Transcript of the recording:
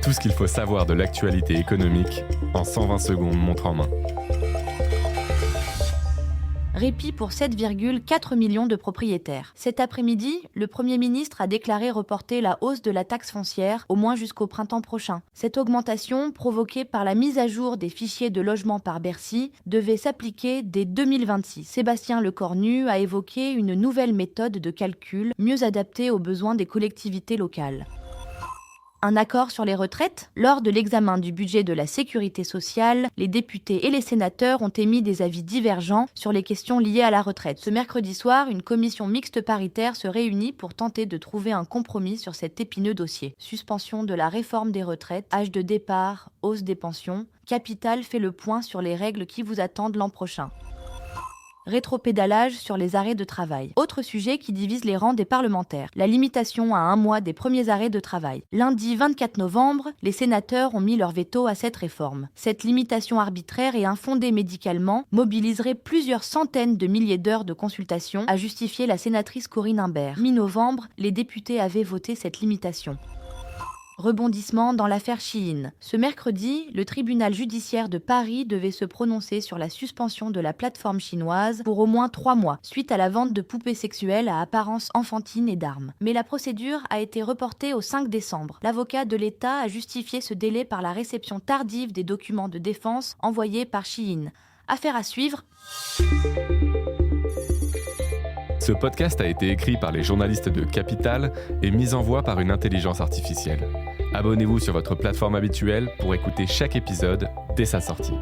Tout ce qu'il faut savoir de l'actualité économique en 120 secondes montre en main. Répit pour 7,4 millions de propriétaires. Cet après-midi, le Premier ministre a déclaré reporter la hausse de la taxe foncière au moins jusqu'au printemps prochain. Cette augmentation, provoquée par la mise à jour des fichiers de logement par Bercy, devait s'appliquer dès 2026. Sébastien Lecornu a évoqué une nouvelle méthode de calcul mieux adaptée aux besoins des collectivités locales. Un accord sur les retraites ? Lors de l'examen du budget de la sécurité sociale, les députés et les sénateurs ont émis des avis divergents sur les questions liées à la retraite. Ce mercredi soir, une commission mixte paritaire se réunit pour tenter de trouver un compromis sur cet épineux dossier. Suspension de la réforme des retraites, âge de départ, hausse des pensions. Capital fait le point sur les règles qui vous attendent l'an prochain. Rétropédalage sur les arrêts de travail. Autre sujet qui divise les rangs des parlementaires. La limitation à 1 mois des premiers arrêts de travail. Lundi 24 novembre, les sénateurs ont mis leur veto à cette réforme. Cette limitation arbitraire et infondée médicalement mobiliserait plusieurs centaines de milliers d'heures de consultation, a justifié la sénatrice Corinne Imbert. Mi-novembre, les députés avaient voté cette limitation. Rebondissement dans l'affaire Shein. Ce mercredi, le tribunal judiciaire de Paris devait se prononcer sur la suspension de la plateforme chinoise pour au moins 3 mois, suite à la vente de poupées sexuelles à apparence enfantine et d'armes. Mais la procédure a été reportée au 5 décembre. L'avocat de l'État a justifié ce délai par la réception tardive des documents de défense envoyés par Shein. Affaire à suivre. Ce podcast a été écrit par les journalistes de Capital et mis en voix par une intelligence artificielle. Abonnez-vous sur votre plateforme habituelle pour écouter chaque épisode dès sa sortie.